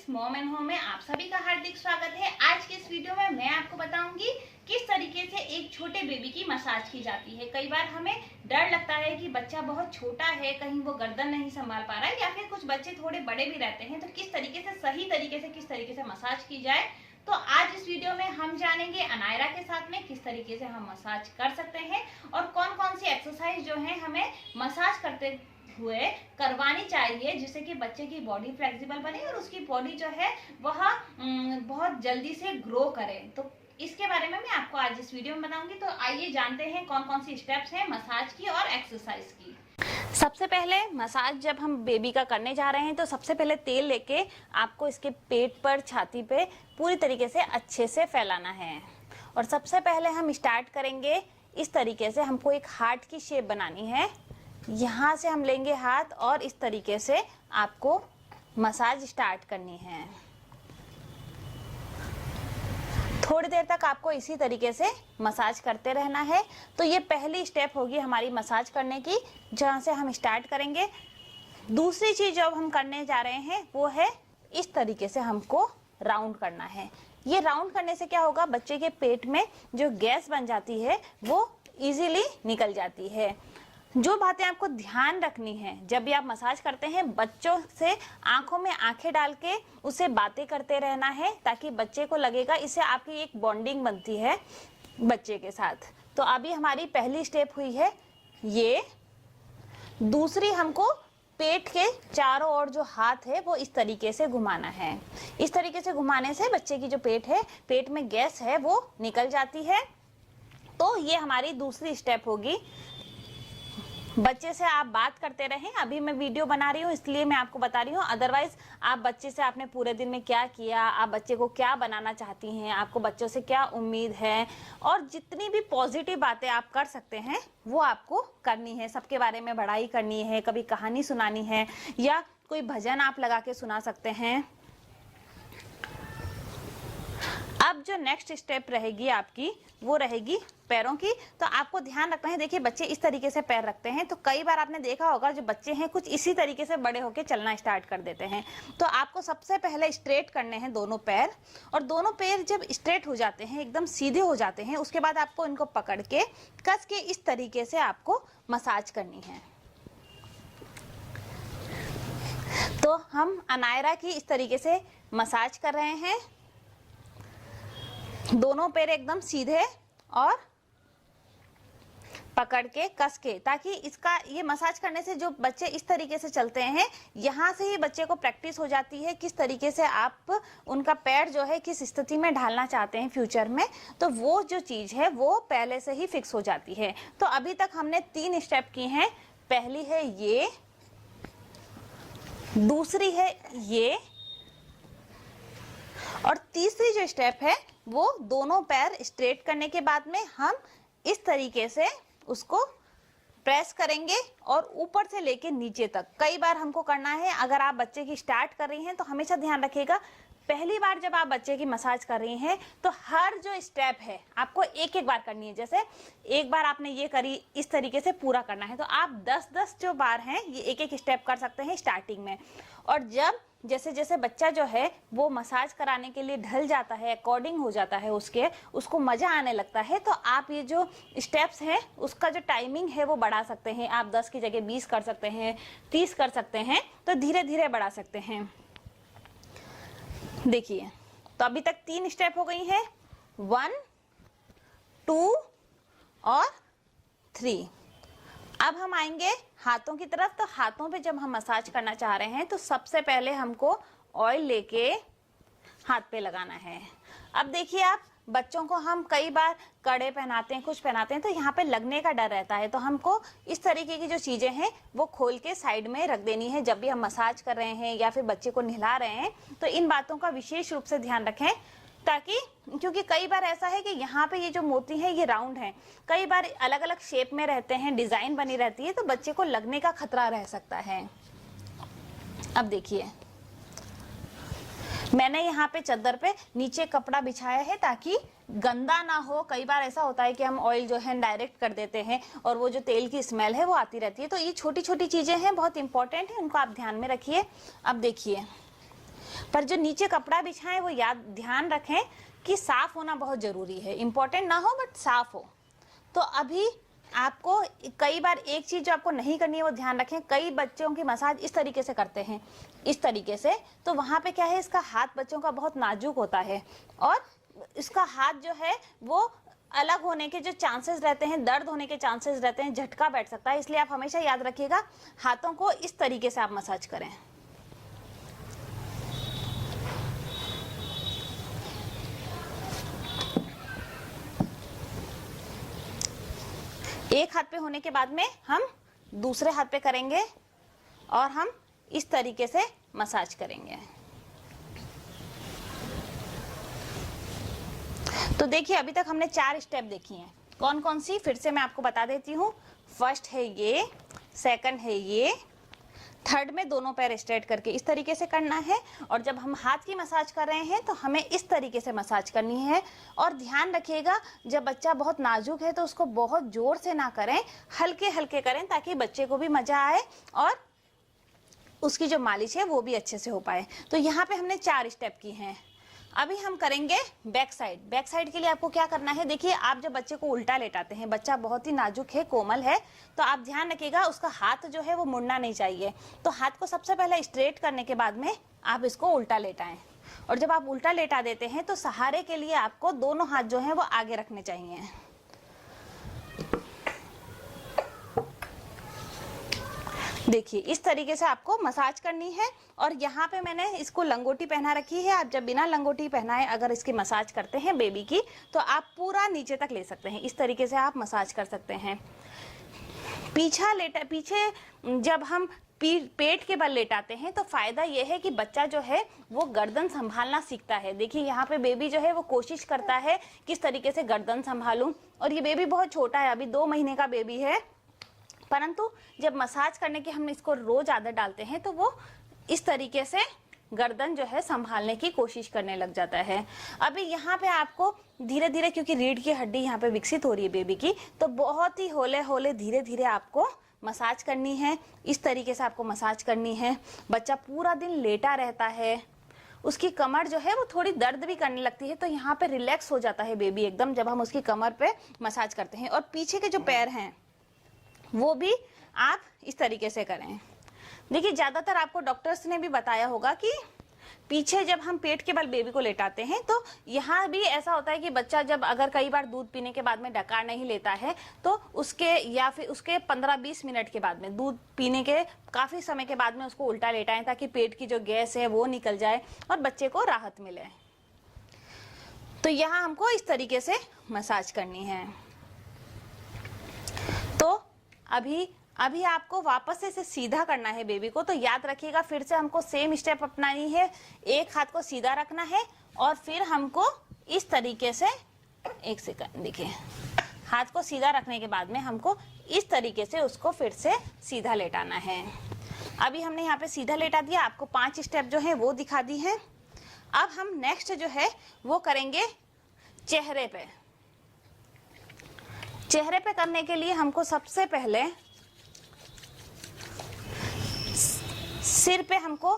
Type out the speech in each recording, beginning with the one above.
Friends, mom and home में आप सभी का हार्दिक स्वागत है। आज के इस वीडियो में मैं आपको बताऊंगी किस तरीके से एक छोटे बेबी की मसाज की जाती है। कई बार हमें डर लगता है कि बच्चा बहुत छोटा है, कहीं वो गर्दन नहीं संभाल पा रहा है, या फिर कुछ बच्चे थोड़े बड़े भी रहते हैं, तो किस तरीके से सही तरीके से किस तरीके से मसाज की जाए। तो आज इस वीडियो में हम जानेंगे अनायरा के साथ में किस तरीके से हम मसाज कर सकते हैं और कौन कौन सी एक्सरसाइज जो है हमें मसाज करते हुए करवानी चाहिए, जिससे कि बच्चे की बॉडी फ्लेक्सिबल बने और उसकी बॉडी जो है वह बहुत जल्दी से ग्रो करे। तो इसके बारे में मैं आपको आज इस वीडियो में बताऊंगी। तो आइए जानते हैं कौन कौन सी स्टेप्स हैं मसाज की और एक्सरसाइज की। सबसे पहले मसाज जब हम बेबी का करने जा रहे हैं तो सबसे पहले तेल लेके आपको इसके पेट पर, छाती पे पूरी तरीके से अच्छे से फैलाना है। और सबसे पहले हम स्टार्ट करेंगे इस तरीके से। हमको एक हार्ट की शेप बनानी है। यहाँ से हम लेंगे हाथ और इस तरीके से आपको मसाज स्टार्ट करनी है। थोड़ी देर तक आपको इसी तरीके से मसाज करते रहना है। तो ये पहली स्टेप होगी हमारी मसाज करने की, जहाँ से हम स्टार्ट करेंगे। दूसरी चीज जो हम करने जा रहे हैं वो है इस तरीके से हमको राउंड करना है। ये राउंड करने से क्या होगा, बच्चे के पेट में जो गैस बन जाती है वो इजीली निकल जाती है। जो बातें आपको ध्यान रखनी है जब भी आप मसाज करते हैं, बच्चों से आंखों में आंखें डाल के उससे बातें करते रहना है, ताकि बच्चे को लगेगा, इससे आपकी एक बॉन्डिंग बनती है बच्चे के साथ। तो अभी हमारी पहली स्टेप हुई है ये। दूसरी, हमको पेट के चारों ओर जो हाथ है वो इस तरीके से घुमाना है। इस तरीके से घुमाने से बच्चे की जो पेट है, पेट में गैस है वो निकल जाती है। तो ये हमारी दूसरी स्टेप होगी। बच्चे से आप बात करते रहें। अभी मैं वीडियो बना रही हूँ इसलिए मैं आपको बता रही हूँ, अदरवाइज आप बच्चे से आपने पूरे दिन में क्या किया, आप बच्चे को क्या बनाना चाहती हैं, आपको बच्चों से क्या उम्मीद है, और जितनी भी पॉजिटिव बातें आप कर सकते हैं वो आपको करनी है। सबके बारे में बड़ाई करनी है, कभी कहानी सुनानी है, या कोई भजन आप लगा के सुना सकते हैं। अब जो नेक्स्ट स्टेप रहेगी आपकी वो रहेगी पैरों की। तो आपको ध्यान रखना है, देखिए बच्चे इस तरीके से पैर रखते हैं, तो कई बार आपने देखा होगा जो बच्चे हैं कुछ इसी तरीके से बड़े होके चलना स्टार्ट कर देते हैं। तो आपको सबसे पहले स्ट्रेट करने हैं दोनों पैर, और दोनों पैर जब स्ट्रेट हो जाते हैं, एकदम सीधे हो जाते हैं, उसके बाद आपको इनको पकड़ के कस के इस तरीके से आपको मसाज करनी है। तो हम अनायरा की इस तरीके से मसाज कर रहे हैं, दोनों पैर एकदम सीधे और पकड़ के कस के, ताकि इसका ये मसाज करने से जो बच्चे इस तरीके से चलते हैं, यहाँ से ही बच्चे को प्रैक्टिस हो जाती है किस तरीके से आप उनका पैर जो है किस स्थिति में ढालना चाहते हैं फ्यूचर में। तो वो जो चीज है वो पहले से ही फिक्स हो जाती है। तो अभी तक हमने 3 स्टेप की हैं। पहली है ये, दूसरी है ये, और तीसरी जो स्टेप है वो दोनों पैर स्ट्रेट करने के बाद में हम इस तरीके से उसको प्रेस करेंगे और ऊपर से लेके नीचे तक कई बार हमको करना है। अगर आप बच्चे की स्टार्ट कर रही हैं तो हमेशा ध्यान रखिएगा, पहली बार जब आप बच्चे की मसाज कर रही हैं तो हर जो स्टेप है आपको एक एक बार करनी है। जैसे एक बार आपने ये करी, इस तरीके से पूरा करना है, तो आप 10-10 जो बार हैं ये एक एक स्टेप कर सकते हैं स्टार्टिंग में। और जब जैसे जैसे बच्चा जो है वो मसाज कराने के लिए ढल जाता है, अकॉर्डिंग हो जाता है उसको मजा आने लगता है, तो आप ये जो स्टेप्स हैं उसका जो टाइमिंग है वो बढ़ा सकते हैं। आप 10 की जगह 20 कर सकते हैं, 30 कर सकते हैं, तो धीरे धीरे बढ़ा सकते हैं। देखिए, तो अभी तक 3 स्टेप हो गई हैं, 1, 2 और 3। अब हम आएंगे हाथों की तरफ। तो हाथों पे जब हम मसाज करना चाह रहे हैं तो सबसे पहले हमको ऑयल लेके हाथ पे लगाना है। अब देखिए, आप बच्चों को हम कई बार कड़े पहनाते हैं, कुछ पहनाते हैं, तो यहाँ पे लगने का डर रहता है। तो हमको इस तरीके की जो चीजें हैं वो खोल के साइड में रख देनी है जब भी हम मसाज कर रहे हैं या फिर बच्चे को नहला रहे हैं। तो इन बातों का विशेष रूप से ध्यान रखें, ताकि क्योंकि कई बार ऐसा है कि यहाँ पे ये जो मोती है ये राउंड है, कई बार अलग अलग शेप में रहते हैं, डिजाइन बनी रहती है, तो बच्चे को लगने का खतरा रह सकता है। अब देखिए, मैंने यहाँ पे चद्दर पे नीचे कपड़ा बिछाया है ताकि गंदा ना हो। कई बार ऐसा होता है कि हम ऑयल जो है डायरेक्ट कर देते हैं और वो जो तेल की स्मेल है वो आती रहती है। तो ये छोटी छोटी चीजें हैं, बहुत इंपॉर्टेंट है, उनको आप ध्यान में रखिए। अब देखिए, पर जो नीचे कपड़ा बिछाएं वो ध्यान रखें कि साफ होना बहुत जरूरी है, इंपॉर्टेंट ना हो बट साफ हो। तो अभी आपको कई बार एक चीज जो आपको नहीं करनी है वो ध्यान रखें, कई बच्चों की मसाज इस तरीके से करते हैं, इस तरीके से, तो वहां पे क्या है, इसका हाथ बच्चों का बहुत नाजुक होता है और इसका हाथ जो है वो अलग होने के जो चांसेस रहते हैं, दर्द होने के चांसेस रहते हैं, झटका बैठ सकता है। इसलिए आप हमेशा याद रखिएगा हाथों को इस तरीके से आप मसाज करें। एक हाथ पे होने के बाद में हम दूसरे हाथ पे करेंगे और हम इस तरीके से मसाज करेंगे। तो देखिए अभी तक हमने 4 स्टेप देखी हैं। कौन कौन सी, फिर से मैं आपको बता देती हूँ। फर्स्ट है ये, सेकंड है ये, थर्ड में दोनों पैर स्ट्रेट करके इस तरीके से करना है, और जब हम हाथ की मसाज कर रहे हैं तो हमें इस तरीके से मसाज करनी है। और ध्यान रखिएगा जब बच्चा बहुत नाजुक है तो उसको बहुत जोर से ना करें, हल्के हल्के करें ताकि बच्चे को भी मजा आए और उसकी जो मालिश है वो भी अच्छे से हो पाए। तो यहाँ पे हमने 4 स्टेप की हैं। अभी हम करेंगे बैक साइड। बैक साइड के लिए आपको क्या करना है, देखिए आप जब बच्चे को उल्टा लेटाते हैं, बच्चा बहुत ही नाजुक है, कोमल है, तो आप ध्यान रखिएगा उसका हाथ जो है वो मुड़ना नहीं चाहिए। तो हाथ को सबसे पहले स्ट्रेट करने के बाद में आप इसको उल्टा लेटाएं, और जब आप उल्टा लेटा देते हैं तो सहारे के लिए आपको दोनों हाथ जो है वो आगे रखने चाहिए। देखिए इस तरीके से आपको मसाज करनी है। और यहाँ पे मैंने इसको लंगोटी पहना रखी है। आप जब बिना लंगोटी पहनाए अगर इसकी मसाज करते हैं बेबी की, तो आप पूरा नीचे तक ले सकते हैं। इस तरीके से आप मसाज कर सकते हैं। पीछे जब हम पेट के बल लेटाते हैं तो फायदा यह है कि बच्चा जो है वो गर्दन संभालना सीखता है। देखिए यहाँ पे बेबी जो है वो कोशिश करता है किस तरीके से गर्दन संभालूं, और ये बेबी बहुत छोटा है, अभी 2 महीने का बेबी है, परंतु जब मसाज करने की हम इसको रोज आदत डालते हैं तो वो इस तरीके से गर्दन जो है संभालने की कोशिश करने लग जाता है। अभी यहाँ पे आपको धीरे धीरे, क्योंकि रीढ़ की हड्डी यहाँ पे विकसित हो रही है बेबी की, तो बहुत ही हौले हौले धीरे धीरे आपको मसाज करनी है। इस तरीके से आपको मसाज करनी है। बच्चा पूरा दिन लेटा रहता है, उसकी कमर जो है वो थोड़ी दर्द भी करने लगती है, तो यहाँ पे रिलैक्स हो जाता है बेबी एकदम जब हम उसकी कमर पे मसाज करते हैं। और पीछे के जो पैर हैं वो भी आप इस तरीके से करें। देखिए ज्यादातर आपको डॉक्टर्स ने भी बताया होगा कि पीछे जब हम पेट के बल बेबी को लेटाते हैं तो यहाँ भी ऐसा होता है कि बच्चा जब अगर कई बार दूध पीने के बाद में डकार नहीं लेता है तो उसके या फिर उसके 15-20 मिनट के बाद में, दूध पीने के काफी समय के बाद में उसको उल्टा लेटाएं ताकि पेट की जो गैस है वो निकल जाए और बच्चे को राहत मिले। तो यहाँ हमको इस तरीके से मसाज करनी है। तो अभी आपको वापस से इसे सीधा करना है बेबी को। तो याद रखिएगा फिर से हमको सेम स्टेप अपनानी है। एक हाथ को सीधा रखना है और फिर हमको इस तरीके से, एक सेकंड, देखिए हाथ को सीधा रखने के बाद में हमको इस तरीके से उसको फिर से सीधा लेटाना है। अभी हमने यहाँ पे सीधा लेटा दिया, आपको 5 स्टेप जो है वो दिखा दी है। अब हम नेक्स्ट जो है वो करेंगे चेहरे पे। चेहरे पे करने के लिए हमको सबसे पहले सिर पे हमको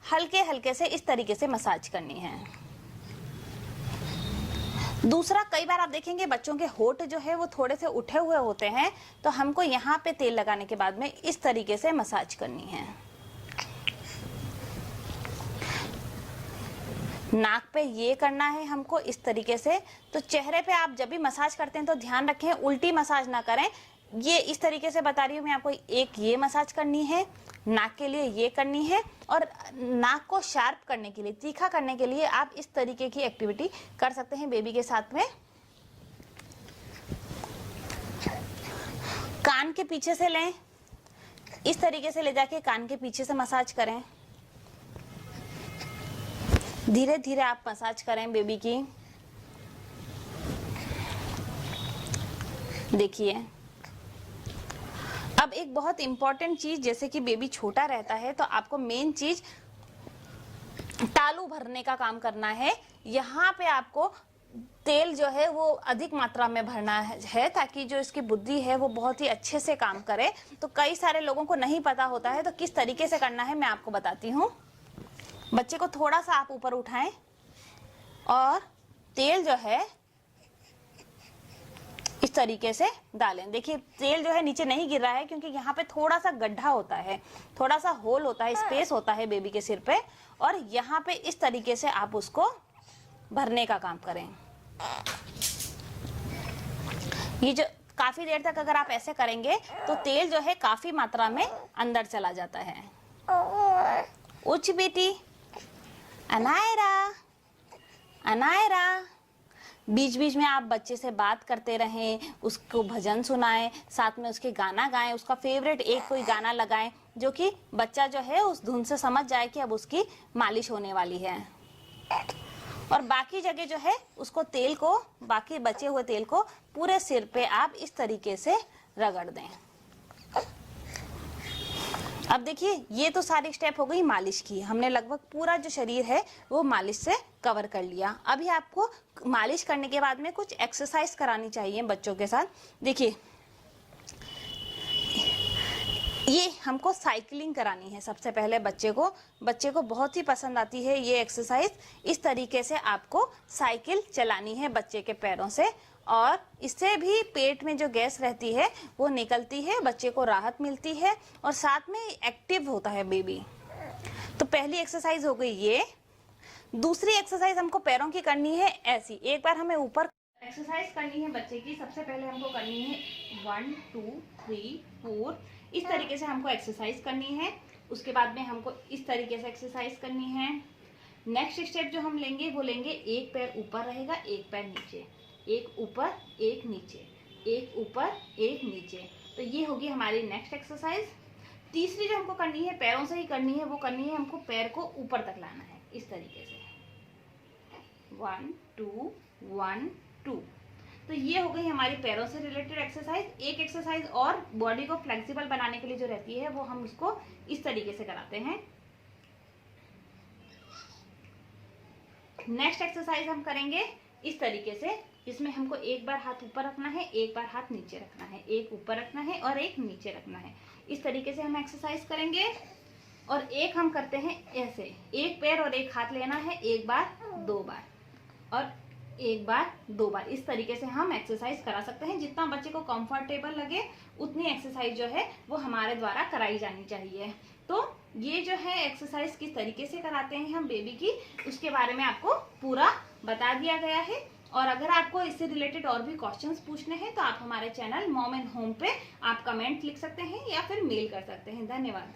हल्के हल्के से इस तरीके से मसाज करनी है। दूसरा, कई बार आप देखेंगे बच्चों के होंठ जो है वो थोड़े से उठे हुए होते हैं, तो हमको यहाँ पे तेल लगाने के बाद में इस तरीके से मसाज करनी है। नाक पे ये करना है हमको इस तरीके से। तो चेहरे पे आप जब भी मसाज करते हैं तो ध्यान रखें उल्टी मसाज ना करें। ये इस तरीके से बता रही हूँ मैं आपको, एक ये मसाज करनी है, नाक के लिए ये करनी है, और नाक को शार्प करने के लिए, तीखा करने के लिए आप इस तरीके की एक्टिविटी कर सकते हैं बेबी के साथ में। कान के पीछे से लें, इस तरीके से ले जाके कान के पीछे से मसाज करें। धीरे धीरे आप मसाज करें बेबी की। देखिए अब एक बहुत इंपॉर्टेंट चीज, जैसे कि बेबी छोटा रहता है तो आपको मेन चीज तालू भरने का काम करना है। यहाँ पे आपको तेल जो है वो अधिक मात्रा में भरना है ताकि जो इसकी बुद्धि है वो बहुत ही अच्छे से काम करे। तो कई सारे लोगों को नहीं पता होता है, तो किस तरीके से करना है मैं आपको बताती हूँ। बच्चे को थोड़ा सा आप ऊपर उठाएं और तेल जो है इस तरीके से डालें। देखिए तेल जो है नीचे नहीं गिर रहा है क्योंकि यहाँ पे थोड़ा सा गड्ढा होता है, थोड़ा सा होल होता है, स्पेस होता है बेबी के सिर पे, और यहाँ पे इस तरीके से आप उसको भरने का काम करें। ये जो काफी देर तक अगर आप ऐसे करेंगे तो तेल जो है काफी मात्रा में अंदर चला जाता है। उच्च बेटी, अनायरा, अनायरा। बीच बीच में आप बच्चे से बात करते रहें, उसको भजन सुनाएं, साथ में उसके गाना गाएं, उसका फेवरेट एक कोई गाना लगाएं जो कि बच्चा जो है उस धुन से समझ जाए कि अब उसकी मालिश होने वाली है। और बाकी जगह जो है उसको तेल को, बाकी बचे हुए तेल को पूरे सिर पे आप इस तरीके से रगड़ दें। अब देखिए ये तो सारी स्टेप हो गई मालिश की, हमने लगभग पूरा जो शरीर है वो मालिश से कवर कर लिया। अभी आपको मालिश करने के बाद में कुछ एक्सरसाइज करानी चाहिए बच्चों के साथ। देखिए ये हमको साइकिलिंग करानी है सबसे पहले बच्चे को बहुत ही पसंद आती है ये एक्सरसाइज। इस तरीके से आपको साइकिल चलानी है बच्चे के पैरों से, और इससे भी पेट में जो गैस रहती है वो निकलती है, बच्चे को राहत मिलती है और साथ में एक्टिव होता है बेबी। तो पहली एक्सरसाइज हो गई ये। दूसरी एक्सरसाइज हमको पैरों की करनी है ऐसी, एक बार हमें ऊपर एक्सरसाइज करनी है बच्चे की। सबसे पहले हमको करनी है 1 2 3 4, इस तरीके से हमको एक्सरसाइज करनी है। उसके बाद में हमको इस तरीके से एक्सरसाइज करनी है। नेक्स्ट स्टेप जो हम लेंगे वो लेंगे, एक पैर ऊपर रहेगा, एक पैर नीचे, एक ऊपर एक नीचे, एक ऊपर एक नीचे। तो ये होगी हमारी नेक्स्ट एक्सरसाइज। तीसरी जो हमको करनी है पैरों से ही करनी है, वो करनी है हमको पैर को ऊपर तक लाना है इस तरीके से, 1 2 1 2। तो ये हो गई हमारी पैरों से रिलेटेड एक्सरसाइज। एक एक्सरसाइज और बॉडी को फ्लेक्सिबल बनाने के लिए जो रहती है वो हम उसको इस तरीके से कराते हैं। नेक्स्ट एक्सरसाइज हम करेंगे इस तरीके से, जिसमें हमको एक बार हाथ ऊपर रखना है, एक बार हाथ नीचे रखना है, एक ऊपर रखना है और एक नीचे रखना है। इस तरीके से हम एक्सरसाइज करेंगे। और एक हम करते हैं ऐसे, एक पैर और एक हाथ लेना है, एक बार 2 बार और एक बार 2 बार, इस तरीके से हम एक्सरसाइज करा सकते हैं। जितना बच्चे को कंफर्टेबल लगे उतनी एक्सरसाइज जो है वो हमारे द्वारा कराई जानी चाहिए। तो ये जो है एक्सरसाइज किस तरीके से कराते हैं हम बेबी की, उसके बारे में आपको पूरा बता दिया गया है। और अगर आपको इससे रिलेटेड और भी क्वेश्चंस पूछने हैं तो आप हमारे चैनल मॉम एंड होम पे आप कमेंट लिख सकते हैं या फिर मेल कर सकते हैं। धन्यवाद।